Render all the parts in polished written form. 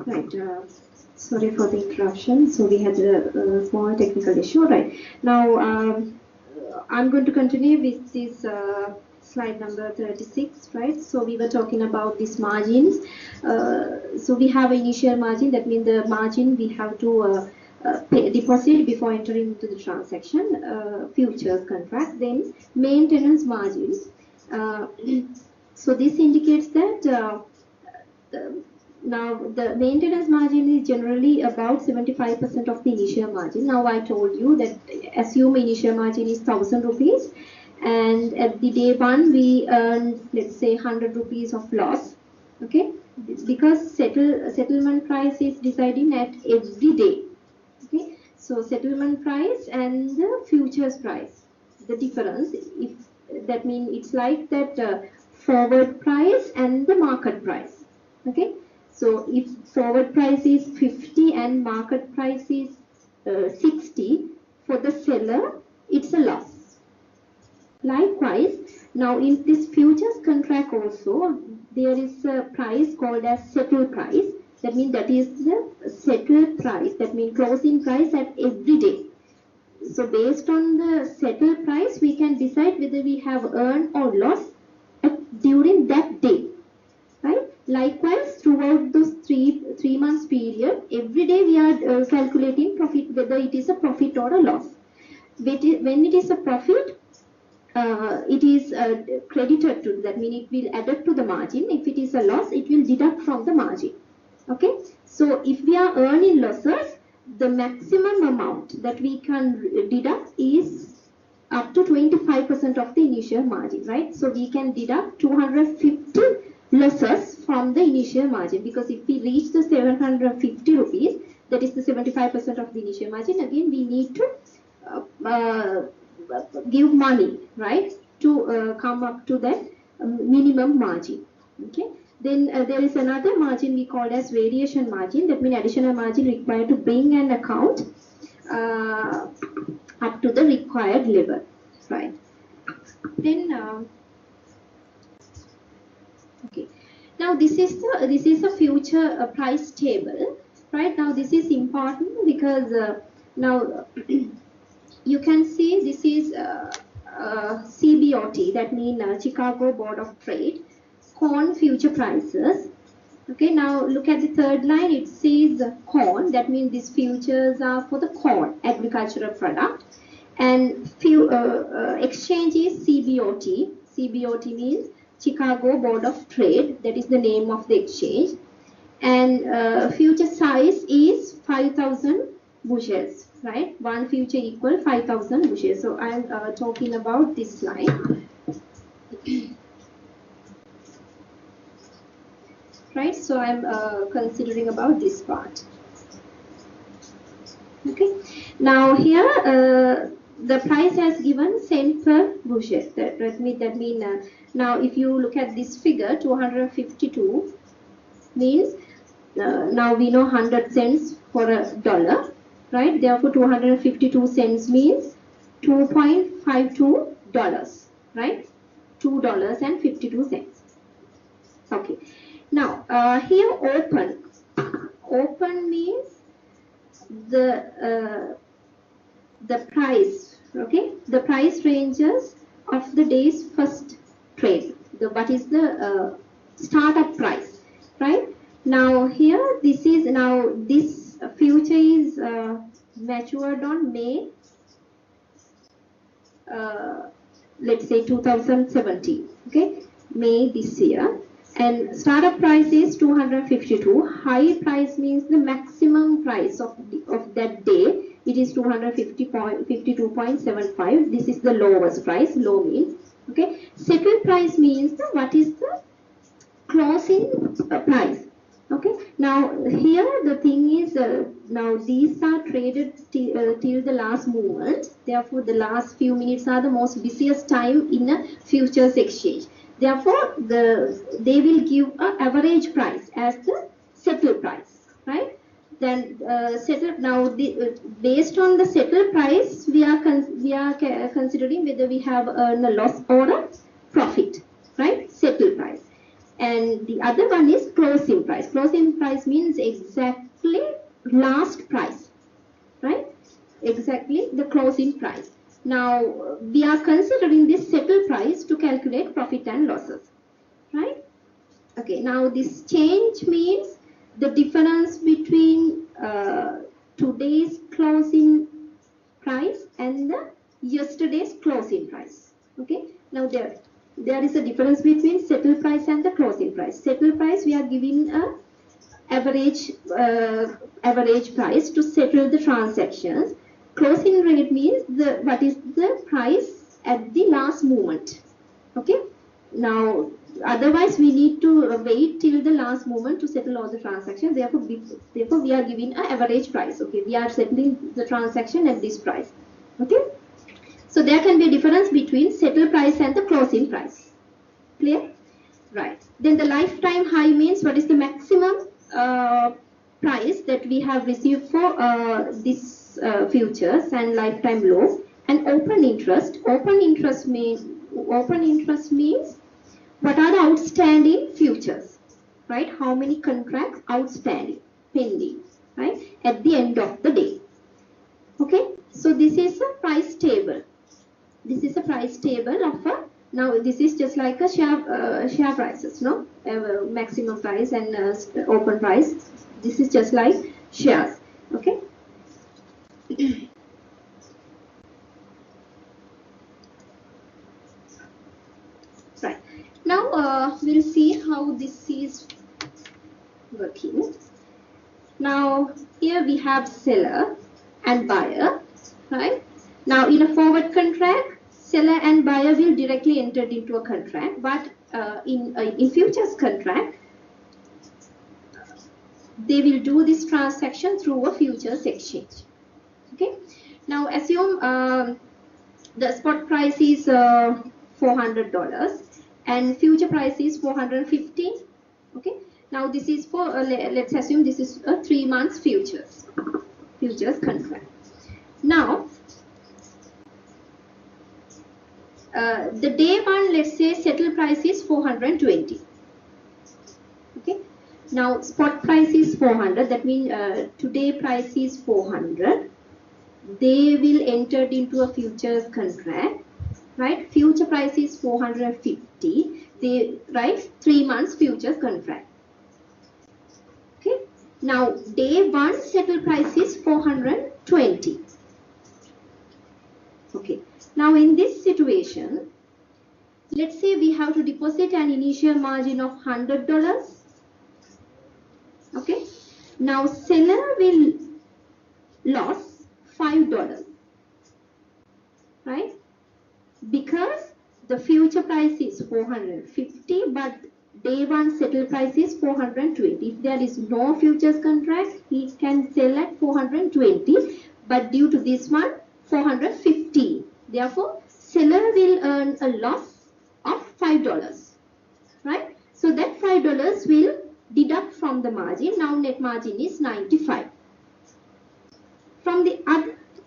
Right. Sorry for the interruption. So we had a small technical issue. Right. Now I'm going to continue with this slide number 36. Right. So we were talking about these margins. So we have initial margin. That means the margin we have to deposit before entering into the transaction, futures contract. Then maintenance margins. So this indicates that now the maintenance margin is generally about 75% of the initial margin. Now I told you that assume initial margin is 1,000 rupees, and at the day one we earn, let's say, 100 rupees of loss. Okay, because settlement price is deciding at every day. Okay, so settlement price and the futures price, the difference, if that means it's like that forward price and the market price. Okay, so if forward price is 50 and market price is 60, for the seller it's a loss. Likewise, now in this futures contract also there is a price called as settle price. That means that is the settle price, that means closing price at every day. So based on the settle price we can decide whether we have earned or lost during that day, right? Likewise, throughout those three months period, every day we are calculating profit, whether it is a profit or a loss. When it is a profit, it is credited to, that means it will add up to the margin. If it is a loss, it will deduct from the margin. Okay, so if we are earning losses, the maximum amount that we can deduct is up to 25% of the initial margin, right? So we can deduct 250 losses from the initial margin, because if we reach the 750 rupees, that is the 75% of the initial margin, again we need to give money, right, to come up to that minimum margin. Okay, then there is another margin we call as variation margin. That means additional margin required to bring an account up to the required level, right? Then okay, now this is a future price table, right? Now this is important because now you can see this is CBOT, that means Chicago Board of Trade, corn future prices. Okay, now look at the third line, it says corn, that means these futures are for the corn, agricultural product, and exchange is CBOT. CBOT means Chicago Board of Trade, that is the name of the exchange, and future size is 5,000 bushels, right? One future equal 5,000 bushels. So I am talking about this line. Right, so I'm considering about this part. Okay, now here the price has given cent per bushel. That means now if you look at this figure, 252 means now we know 100 cents for a dollar, right? Therefore 252 cents means $2.52, right? $2.52. Okay. Now here open means the price. Okay, the price ranges of the day's first trade. What is the startup price, right? Now here this future is matured on May, let's say 2017. Okay, May this year. And startup price is 252. High price means the maximum price of that day. It is 252.75. This is the lowest price. Low means, okay. Second price means what is the closing price. Okay. Now here the thing is now these are traded till the last movement. Therefore, the last few minutes are the most busiest time in a futures exchange. Therefore, they will give an average price as the settle price, right? Then based on the settle price, we are considering whether we have earned a loss or a profit, right? Settle price. And the other one is closing price. Closing price means exactly last price, right? Exactly the closing price. Now we are considering this settle price to calculate profit and losses, right? Okay, now this change means the difference between today's closing price and the yesterday's closing price. Okay, now there is a difference between settle price and the closing price. Settle price, we are giving a average price to settle the transactions. Closing rate means what is the price at the last moment. Okay, now otherwise we need to wait till the last moment to settle all the transactions. Therefore we are giving an average price. Okay, we are settling the transaction at this price. Okay, so there can be a difference between settle price and the closing price. Clear? Right. Then the lifetime high means what is the maximum price that we have received for this futures, and lifetime low. And open interest. Open interest means what are the outstanding futures, right? How many contracts outstanding, pending, right? At the end of the day. Okay. So this is a price table. This is a price table of a. Now this is just like a share prices, no? Maximum price and open price. This is just like shares. Okay. Right. Now we'll see how this is working. Now here we have seller and buyer, right? Now in a forward contract, seller and buyer will directly enter into a contract, but in futures contract, they will do this transaction through a futures exchange. Okay. Now assume the spot price is $400 and future price is $450. Okay. Now this is for let's assume this is a 3 months futures contract. Now the day one, let's say settle price is 420. Okay. Now spot price is 400. That means today price is 400. They will enter into a futures contract, right? Future price is 450. They, right? 3 months futures contract. Okay. Now day one settle price is 420. Okay. Now in this situation, let's say we have to deposit an initial margin of $100. Okay. Now seller will lose $5, right? Because the future price is 450, but day one settle price is 420. If there is no futures contract, he can sell at 420, but due to this one, 450. Therefore, seller will earn a loss of $5, right? So that $5 will deduct from the margin. Now net margin is 95. From the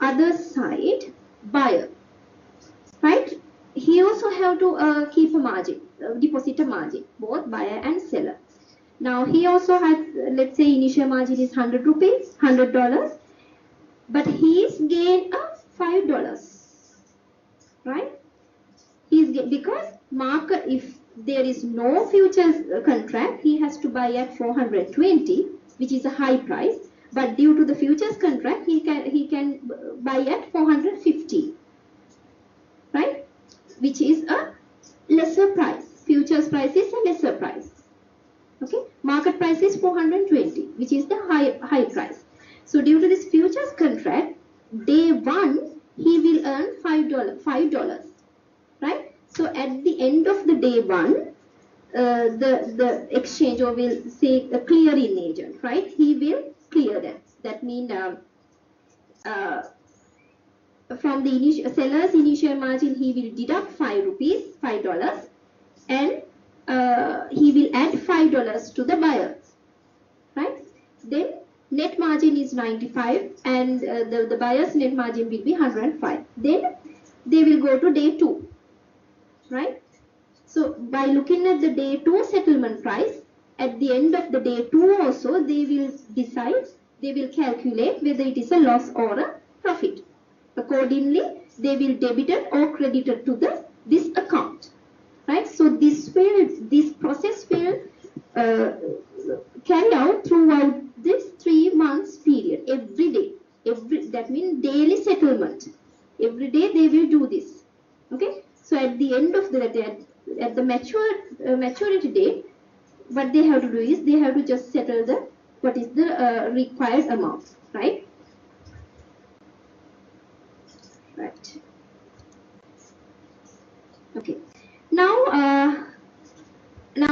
other side, buyer, right? He also have to keep a margin, deposit a margin, both buyer and seller. Now he also has, let's say initial margin is 100 rupees, $100, but he's gained $5. Right? Because market, if there is no futures contract, he has to buy at 420, which is a high price. But due to the futures contract, he can buy at 450, right? Which is a lesser price. Futures price is a lesser price. Okay, market price is 420, which is the high price. So due to this futures contract, day one he will earn $5, right? So at the end of the day one, the exchange, or will say a clearing agent, right? He will clear that. That means from the seller's initial margin, he will deduct $5, and he will add $5 to the buyer, right? Then net margin is 95, and the buyer's net margin will be 105. Then they will go to day two, right? So by looking at the day 2 settlement price, at the end of the day 2 also, they will decide, they will calculate whether it is a loss or a profit. Accordingly, they will debit it or credit it to this account. Right? So this process will carry out throughout this 3 months period, every day. That means daily settlement. Every day they will do this. Okay? So at the end of the at the maturity date, what they have to do is they have to just settle the what is the required amount, right? Right. Okay. Now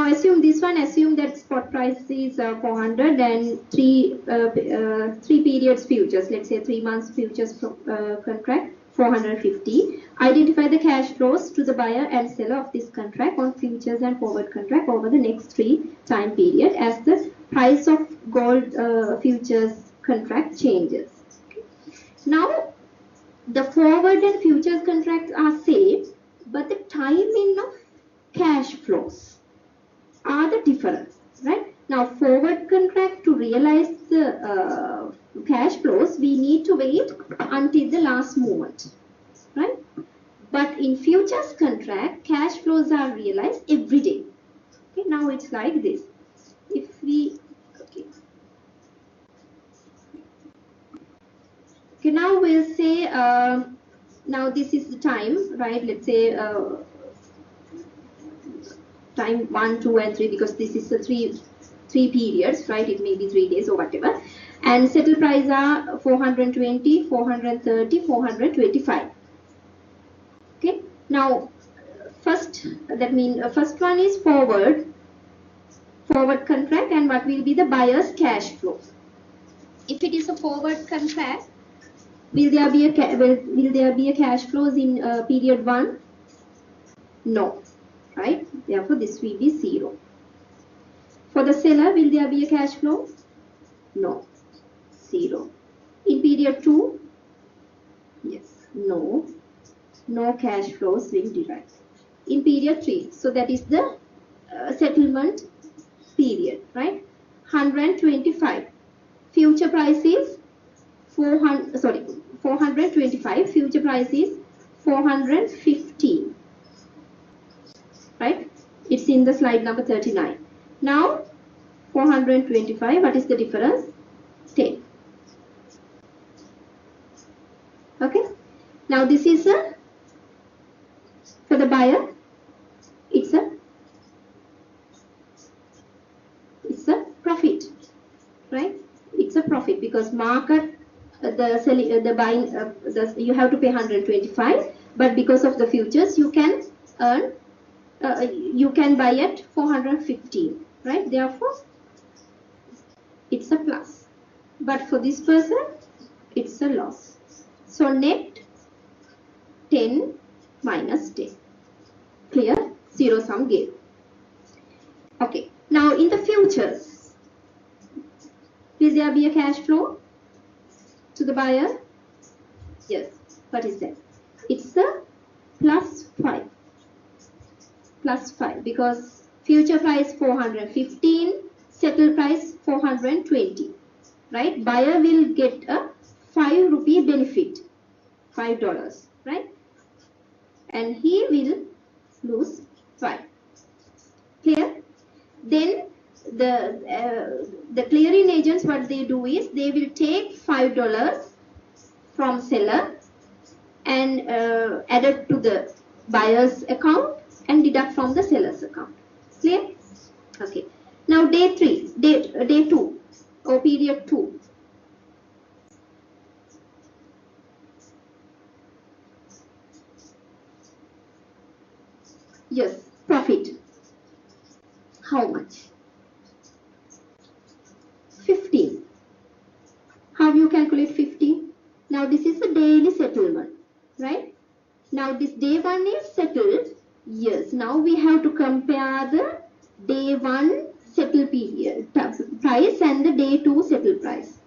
assume this one. Assume that spot price is 400 and three periods futures. Let's say 3 months futures contract 450. Identify the cash flows to the buyer and seller of this contract on futures and forward contract over the next 3 time period as the price of gold futures contract changes. Okay. Now the forward and futures contracts are same, but the timing of cash flows are the difference, right? Now forward contract, to realize the cash flows, we need to wait until the last moment, right? But in futures contract, cash flows are realized every day. Okay, now it's like this. If we, okay, now we'll say, now this is the time, right? Let's say time 1, 2, and 3, because this is the three periods, right? It may be 3 days or whatever. And settle price are 420, 430, 425. Okay. Now, first one is forward contract, and what will be the buyer's cash flow? If it is a forward contract, will there be a cash flows in period 1? No. Right? Therefore, this will be 0. For the seller, will there be a cash flow? No. 0. In period 2? Yes. No. No cash flows will derive. In period 3, so that is the settlement period, right? 125. Future price is 425. Future price is 415. Right? It's in the slide number 39. Now 425, what is the difference? 10. Okay. Now this is for the buyer, it's a profit, right? It's a profit because market the buying you have to pay 125, but because of the futures you can earn. You can buy at 415, right? Therefore, it's a plus. But for this person, it's a loss. So net 10 minus 10. Clear? Zero sum game. Okay. Now in the futures, will there be a cash flow to the buyer? Yes. What is that? It's a plus 5. Plus 5, because future price 415, settle price 420, right? Buyer will get a 5 rupee benefit, $5, right? And he will lose 5. Clear? Then the clearing agents, what they do is they will take $5 from seller and add it to the buyer's account and deduct from the seller's account. Clear? Okay. Now day 2 or period 2. Yes, profit. How much? 15. How you calculate 15? Now this is a daily settlement, right? Now this day 1 is settled. Yes, now we have to compare the day 1 settle period price and the day 2 settle price.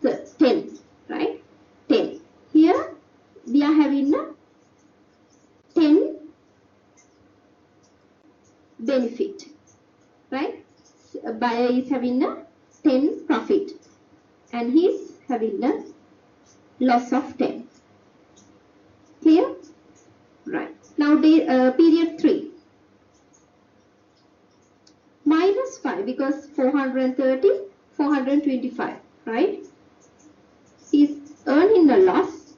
So 10, right? 10. Here we are having a 10 benefit, right? A buyer is having a 10 profit and he's having a loss of 10. Clear? Right. Now period 3. Minus 5 because 430, 425, right? He's earning a loss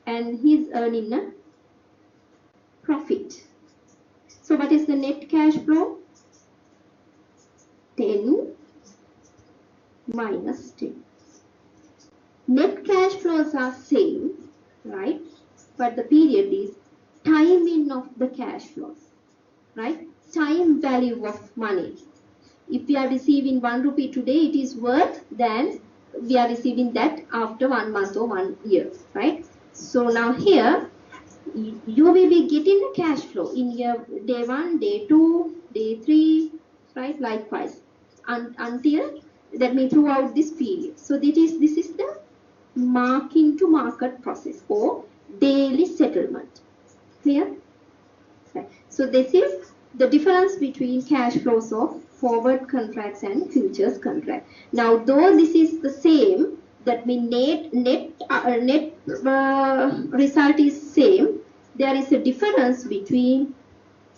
and he's earning a profit. So what is the net cash flow? 10 minus 10. Net cash flows are same, right? But the period is timing of the cash flows, right? Time value of money. If we are receiving 1 rupee today, it is worth than we are receiving that after 1 month or 1 year, right? So now here, you will be getting a cash flow in your day 1, day 2, day 3, right? Likewise, until that means throughout this period. So this is the marking to market process or daily settlement. Clear? Right. So this is the difference between cash flows of forward contracts and futures contract. Now, though this is the same, that means net result is same, there is a difference between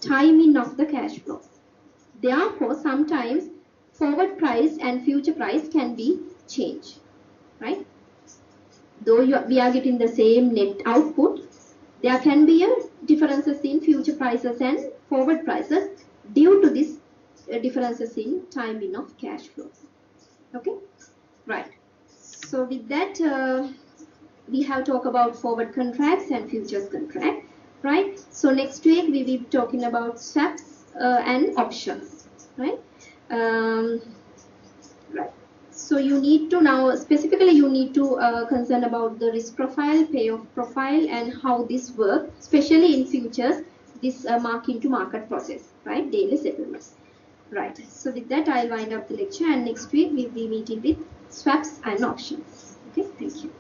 timing of the cash flows. Therefore, sometimes forward price and future price can be changed, right? Though we are getting the same net output, there can be differences in future prices and forward prices due to this differences in timing of cash flows. Okay, right. So with that, we have talked about forward contracts and futures contract, right? So next week we will be talking about swaps and options, right? Right. So you need to now, specifically you need to concern about the risk profile, payoff profile, and how this works, especially in futures, this marking to market process, right? Daily settlements. Right. So with that, I'll wind up the lecture, and next week we'll be meeting with swaps and options. Okay. Thank you.